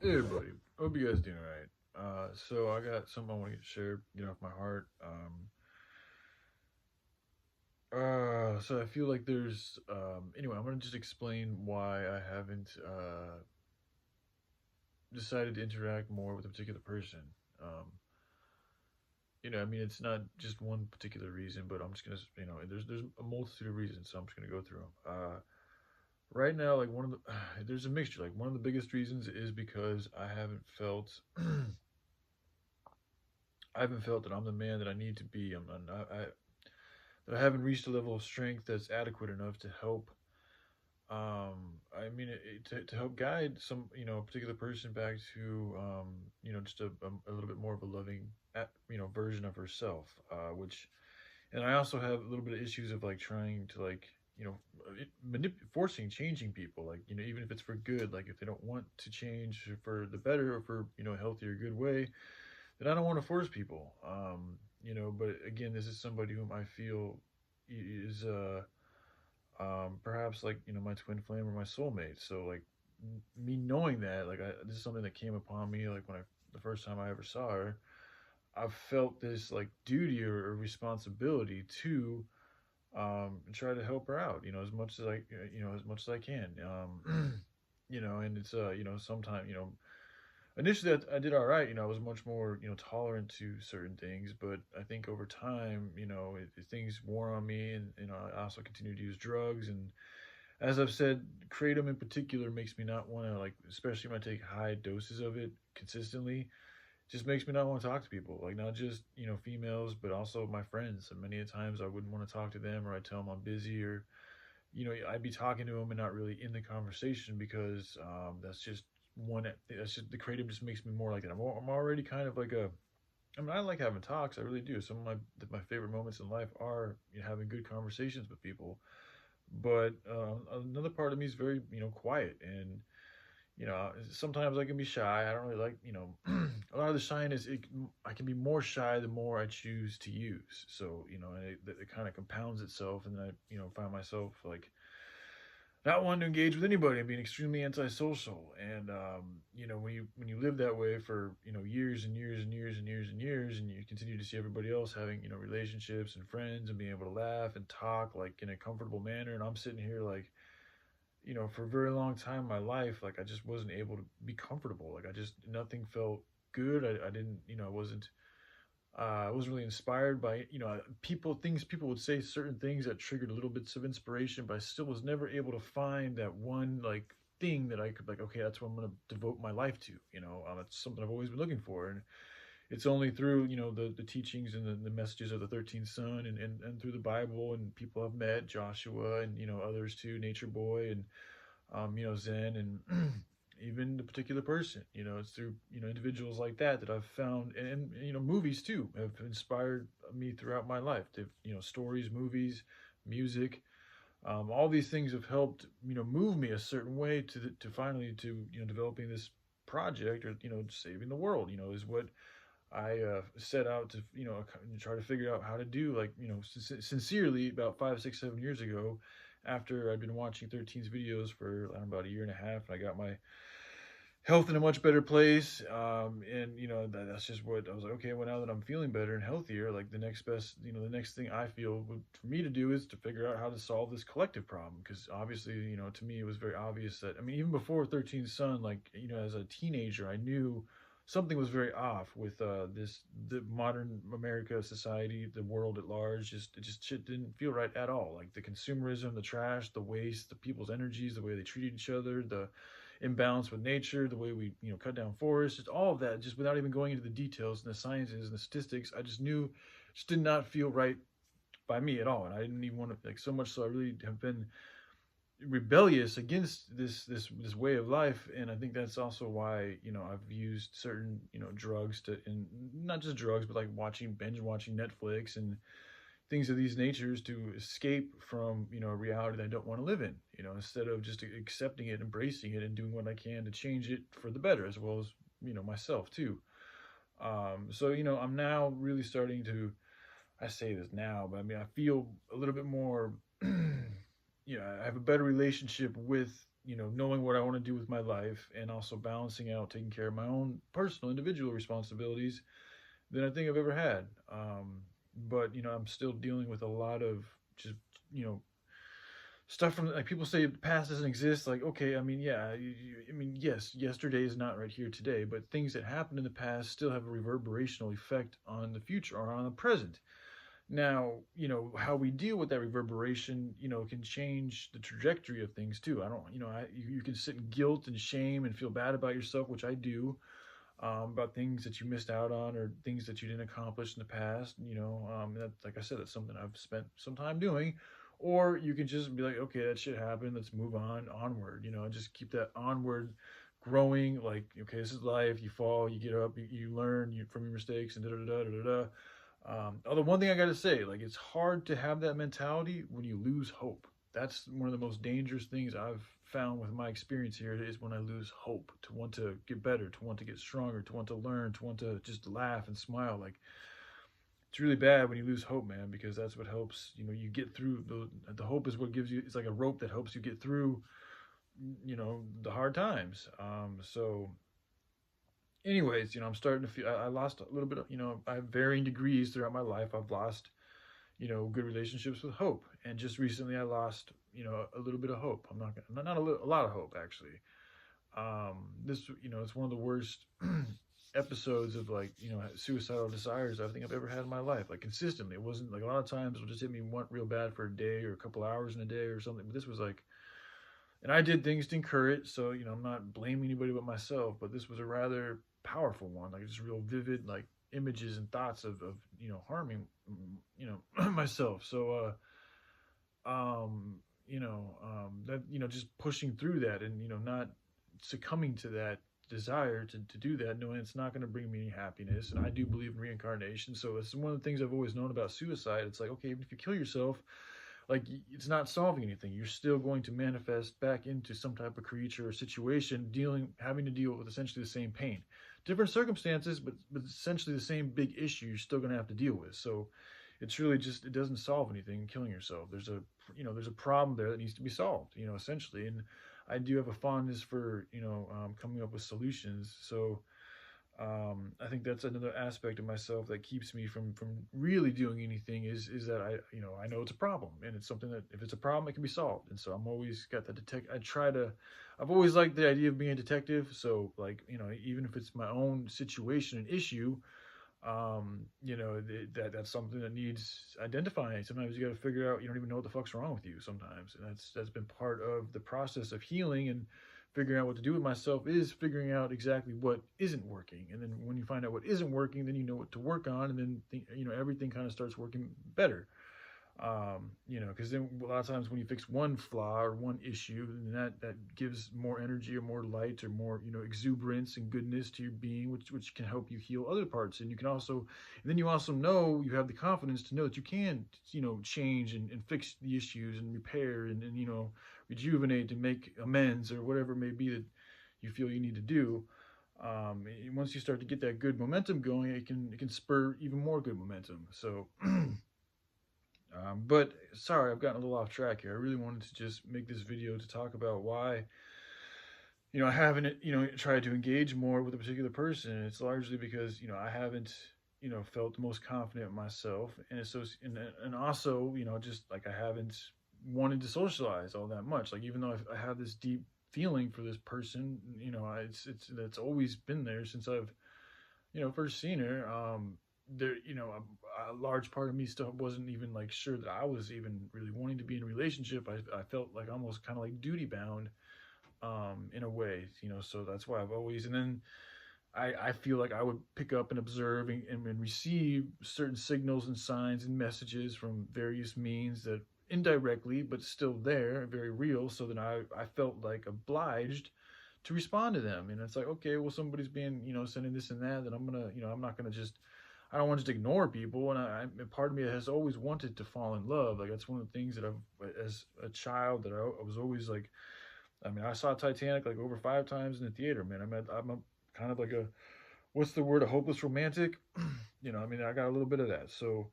Hey everybody, hope you guys doing alright. So I got something I want to share, off my heart. So I feel like anyway, I'm gonna just explain why I haven't decided to interact more with a particular person. Um, I mean, it's not just one particular reason, but I'm just gonna, there's a multitude of reasons, so I'm just gonna go through them. Right now, like one of the, there's a mixture. Like one of the biggest reasons is because I haven't felt that I'm the man that I need to be. That I haven't reached a level of strength that's adequate enough to help. I mean, to help guide a particular person back to, just a little bit more of a loving, version of herself. And I also have a little bit of issues of like trying to like, forcing, changing people. Like, even if it's for good, like if they don't want to change for the better or for, a healthier, good way, then I don't want to force people. But again, this is somebody whom I feel is perhaps like my twin flame or my soulmate. So like me knowing that, like this is something that came upon me like the first time I ever saw her. I felt this like duty or responsibility to try to help her out. As much as as much as I can. And it's sometimes initially I did all right. I was much more tolerant to certain things, but I think over time, things wore on me, and I also continued to use drugs. And as I've said, kratom in particular makes me not want to like, especially when I take high doses of it consistently. Just makes me not want to talk to people, like not just females, but also my friends. And many a times I wouldn't want to talk to them, or I tell them I'm busy, or I'd be talking to them and not really in the conversation because that's just the creative just makes me more like that. I'm already kind of like I mean, I like having talks. I really do. Some of my favorite moments in life are having good conversations with people. But another part of me is very quiet, and sometimes I can be shy. I don't really like a lot of the shyness. I can be more shy the more I choose to use. So and it kind of compounds itself, and then I find myself like not wanting to engage with anybody and being extremely antisocial. And when you live that way for years and years and years and years and years, and you continue to see everybody else having relationships and friends and being able to laugh and talk like in a comfortable manner, and I'm sitting here like for a very long time in my life, like I just wasn't able to be comfortable. Like nothing felt good. I didn't, I wasn't really inspired by, people would say certain things that triggered little bits of inspiration, but I still was never able to find that one like thing that I could like, okay, that's what I'm going to devote my life to. It's something I've always been looking for. And it's only through, the teachings and the messages of the 13th son, and through the Bible and people I've met, Joshua and, others too, Nature Boy and, Zen, and even the particular person. It's through individuals like that I've found, and movies too have inspired me throughout my life. They've stories, movies, music. All these things have helped move me a certain way to finally to developing this project, or saving the world. Is what I set out to try to figure out how to do, like sincerely, about 5, 6, 7 years ago, after I'd been watching 13's videos for about a year and a half, and I got my health in a much better place. And that's just what I was like. Okay, well, now that I'm feeling better and healthier, like the next thing I feel for me to do is to figure out how to solve this collective problem. Because obviously, to me, it was very obvious that, I mean, even before 13's son, like as a teenager, I knew something was very off with the modern America society, the world at large. Just shit didn't feel right at all. Like the consumerism, the trash, the waste, the people's energies, the way they treated each other, the imbalance with nature, the way we cut down forests, just all of that, just without even going into the details and the sciences and the statistics. I just knew, just did not feel right by me at all, and I didn't even want to, like, so much so I really have been rebellious against this way of life. And I think that's also why I've used certain drugs to, and not just drugs, but like binge watching Netflix and things of these natures, to escape from a reality that I don't want to live in, instead of just accepting it, embracing it, and doing what I can to change it for the better, as well as myself too. So I'm now really starting to, I say this now, but I mean, I feel a little bit more I have a better relationship with knowing what I want to do with my life and also balancing out taking care of my own personal individual responsibilities than I think I've ever had. But I'm still dealing with a lot of just you know stuff from, like, people say the past doesn't exist. Like, okay, I mean, yeah, I mean, yes, yesterday is not right here today, but things that happened in the past still have a reverberational effect on the future or on the present. Now, how we deal with that reverberation, can change the trajectory of things too. I don't, you can sit in guilt and shame and feel bad about yourself, which I do, about things that you missed out on or things that you didn't accomplish in the past. That, like I said, that's something I've spent some time doing. Or you can just be like, okay, that shit happened. Let's move on, onward. Just keep that onward growing. Like, okay, this is life. You fall, you get up, you learn from your mistakes, and da da da da da. Although one thing I got to say, like, it's hard to have that mentality when you lose hope. That's one of the most dangerous things I've found with my experience here is when I lose hope, to want to get better, to want to get stronger, to want to learn, to want to just laugh and smile. Like, it's really bad when you lose hope, man, because that's what helps, you get through the hope is what gives you, it's like a rope that helps you get through, the hard times. So anyways, I'm starting to feel, I lost a little bit of, I have varying degrees throughout my life. I've lost, good relationships with hope. And just recently I lost, a little bit of hope. I'm not gonna, not a lot of hope actually. This, it's one of the worst episodes of, like, suicidal desires I think I've ever had in my life. Like, consistently, it wasn't like, a lot of times it'll just hit me one real bad for a day or a couple hours in a day or something. But this was like, and I did things to incur it. So, I'm not blaming anybody but myself, but this was a rather powerful one, like just real vivid, like, images and thoughts of harming, myself. So, that, just pushing through that and, not succumbing to that desire to do that, knowing it's not going to bring me any happiness. And I do believe in reincarnation. So it's one of the things I've always known about suicide. It's like, okay, even if you kill yourself, like, it's not solving anything. You're still going to manifest back into some type of creature or situation, having to deal with essentially the same pain, different circumstances, but essentially the same big issue you're still going to have to deal with. So it's really just, it doesn't solve anything killing yourself. There's a problem there that needs to be solved, essentially. And I do have a fondness for, coming up with solutions. So I think that's another aspect of myself that keeps me from really doing anything, is that I know it's a problem, and it's something that, if it's a problem, it can be solved. And so I'm always got that I've always liked the idea of being a detective. So, like, even if it's my own situation and issue, that's something that needs identifying. Sometimes you got to figure out, you don't even know what the fuck's wrong with you sometimes. And that's been part of the process of healing and figuring out what to do with myself, is figuring out exactly what isn't working. And then when you find out what isn't working, then you know what to work on. And then, everything kind of starts working better. Because then a lot of times when you fix one flaw or one issue, then that gives more energy or more light or more, exuberance and goodness to your being, which can help you heal other parts. And then you also know, you have the confidence to know that you can, change and fix the issues and repair and rejuvenate and make amends or whatever it may be that you feel you need to do. Once you start to get that good momentum going, it can spur even more good momentum. So. But sorry, I've gotten a little off track here. I really wanted to just make this video to talk about why, I haven't, tried to engage more with a particular person. It's largely because, I haven't, felt the most confident in myself. And also, just like, I haven't wanted to socialize all that much. Like, even though I have this deep feeling for this person, that's always been there since I've, first seen her. There, a large part of me still wasn't even, like, sure that I was even really wanting to be in a relationship. I felt like almost kind of like duty bound, in a way, so that's why I've always, and then I feel like I would pick up and observe and receive certain signals and signs and messages from various means that indirectly, but still there, very real, so that I felt like obliged to respond to them. And it's like, okay, well, somebody's being, sending this and that, then I'm gonna, I'm not gonna just, I don't want to just ignore people. And part of me has always wanted to fall in love. Like, that's one of the things that as a child, that I was always like, I mean, I saw Titanic like over 5 times in the theater, man. I'm a kind of like a, what's the word, a hopeless romantic. I mean, I got a little bit of that. So,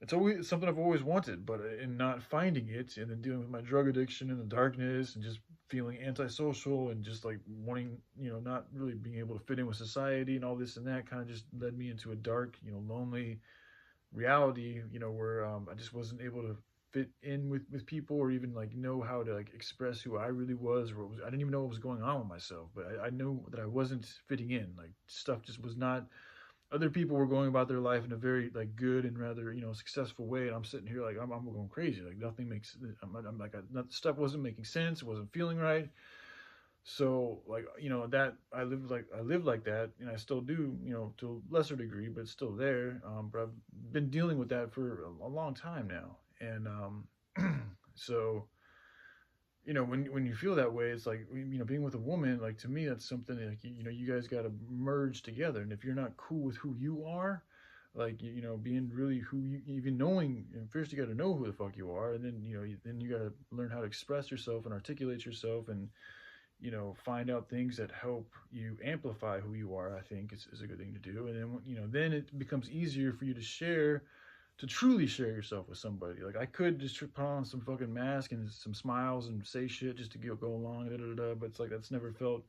it's always something I've always wanted, but in not finding it, and then dealing with my drug addiction and the darkness, and just feeling antisocial, and just like wanting, not really being able to fit in with society, and all this and that, kind of just led me into a dark, lonely reality, where I just wasn't able to fit in with people, or even like know how to like express who I really was, or what was, I didn't even know what was going on with myself, but I know that I wasn't fitting in. Like stuff just was not. Other people were going about their life in a very like good and rather successful way, and I'm sitting here like I'm going crazy. Like nothing makes. I'm like stuff wasn't making sense. It wasn't feeling right. So like that I lived like that, and I still do, to a lesser degree, but it's still there. But I've been dealing with that for a long time now, and so when you feel that way, it's like being with a woman. Like to me, that's something like you guys got to merge together. And if you're not cool with who you are, like being really who you even knowing, and first you got to know who the fuck you are, and then then you got to learn how to express yourself and articulate yourself, and find out things that help you amplify who you are. I think is a good thing to do. And then then it becomes easier for you to truly share yourself with somebody. Like I could just put on some fucking mask and some smiles and say shit just to go along, da, da, da, but it's like that's never felt.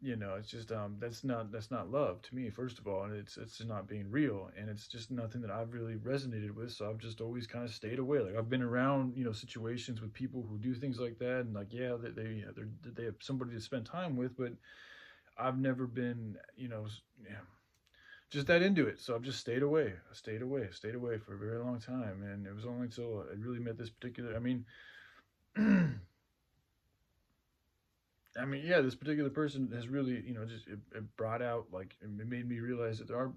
It's just that's not love to me, first of all, and it's just not being real, and it's just nothing that I've really resonated with. So I've just always kind of stayed away. Like I've been around situations with people who do things like that, and like yeah, they have somebody to spend time with, but I've never been yeah, just that into it. So I've just stayed away. I stayed away for a very long time, and it was only until I really met this particular. I mean, I mean, yeah, this particular person has really, just it brought out like it made me realize that there are,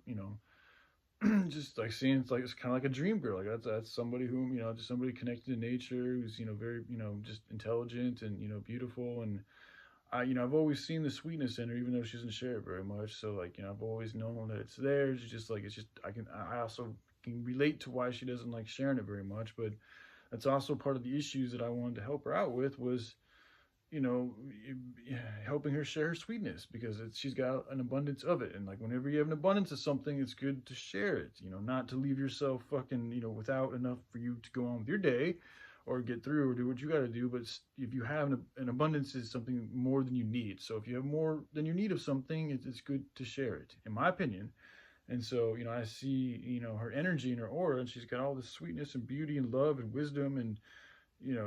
just like seeing it's kind of like a dream girl. Like that's somebody whom just somebody connected to nature, who's very just intelligent and beautiful, and I've always seen the sweetness in her, even though she doesn't share it very much. So like I've always known that it's there. It's just I also can relate to why she doesn't like sharing it very much, but that's also part of the issues that I wanted to help her out with was you know, helping her share her sweetness because she's got an abundance of it. And like whenever you have an abundance of something, it's good to share it, not to leave yourself fucking, without enough for you to go on with your day or get through or do what you got to do. But if you have an abundance is something more than you need. So if you have more than you need of something, it's good to share it, in my opinion. And so, I see, her energy and her aura, and she's got all this sweetness and beauty and love and wisdom and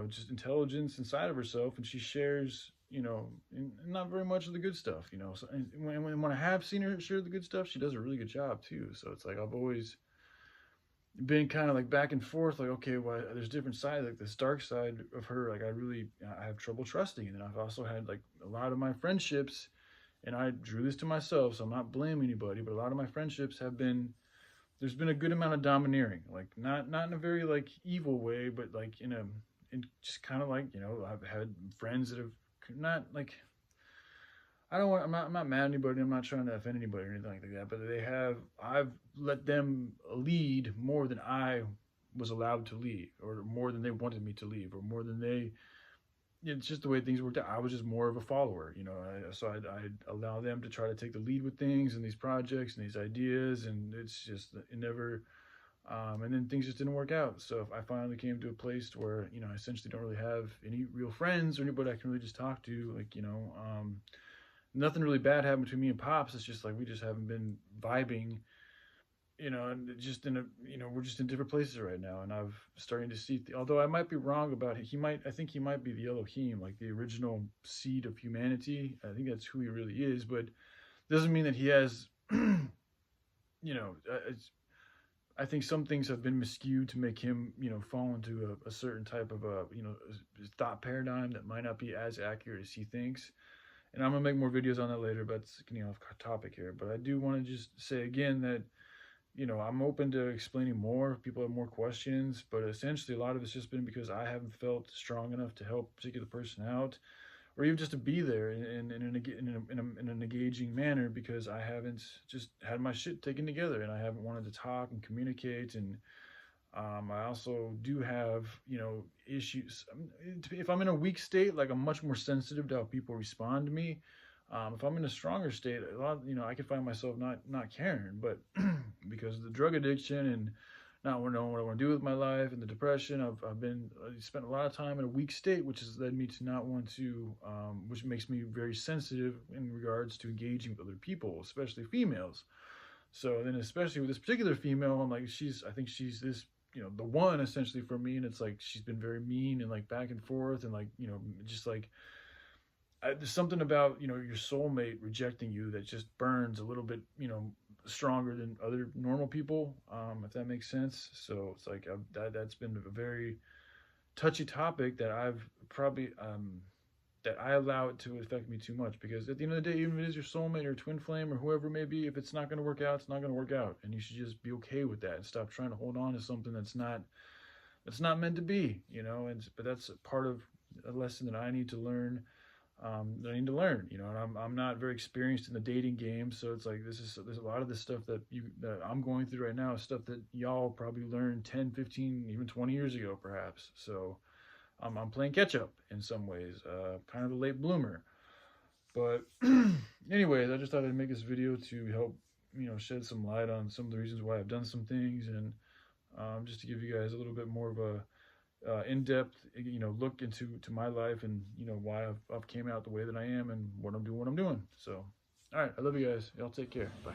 just intelligence inside of herself, and she shares, not very much of the good stuff, So, and when I have seen her share the good stuff, she does a really good job too. So it's like I've always been kind of like back and forth, like okay, well, there's different sides, like this dark side of her, like I have trouble trusting, and then I've also had like a lot of my friendships, and I drew this to myself, so I'm not blaming anybody, but a lot of my friendships have been there's been a good amount of domineering, like not in a very like evil way, but like in just kind of like I've had friends that have not like I don't want I'm not mad at anybody, I'm not trying to offend anybody or anything like that, but I've let them lead more than I was allowed to lead, or more than they wanted me to leave, or more than they. It's just the way things worked out. I was just more of a follower, so I'd allow them to try to take the lead with things and these projects and these ideas, and it's just it never. And then things just didn't work out. So I finally came to a place where I essentially don't really have any real friends or anybody I can really just talk to. Like nothing really bad happened between me and Pops. It's just like we just haven't been vibing. And just in a we're just in different places right now, and I've starting to see. Although I might be wrong about it, I think he might be the Elohim, like the original seed of humanity. I think that's who he really is, but doesn't mean that he has. It's I think some things have been miscued to make him, fall into a certain type of thought paradigm that might not be as accurate as he thinks. And I'm gonna make more videos on that later, but it's off topic here. But I do want to just say again that I'm open to explaining more if people have more questions. But essentially, a lot of it's just been because I haven't felt strong enough to help a particular person out, or even just to be there in an engaging manner, because I haven't just had my shit taken together, and I haven't wanted to talk and communicate. And I also do have issues. If I'm in a weak state, like I'm much more sensitive to how people respond to me. If I'm in a stronger state, a lot I can find myself not caring, but because of the drug addiction and not knowing what I want to do with my life, and the depression. I spent a lot of time in a weak state, which has led me to not want to, which makes me very sensitive in regards to engaging with other people, especially females. So then, especially with this particular female, I'm like, I think she's this, the one essentially for me, and it's like she's been very mean and like back and forth, and like, just like there's something about your soulmate rejecting you that just burns a little bit stronger than other normal people, if that makes sense. So it's like that's been a very touchy topic that I've probably that I allow it to affect me too much, because at the end of the day, even if it is your soulmate or twin flame or whoever it may be, if it's not going to work out, it's not going to work out, and you should just be okay with that and stop trying to hold on to something that's not meant to be, and but that's part of a lesson that I need to learn, and I'm not very experienced in the dating game, so it's like there's a lot of this stuff that I'm going through right now, stuff that y'all probably learned 10, 15, even 20 years ago, perhaps. So I'm playing catch up in some ways, kind of a late bloomer. But anyways, I just thought I'd make this video to help shed some light on some of the reasons why I've done some things, and just to give you guys a little bit more of a in-depth look into my life, and why I've came out the way that I am, and what I'm doing. So all right, I love you guys. Y'all take care. Bye.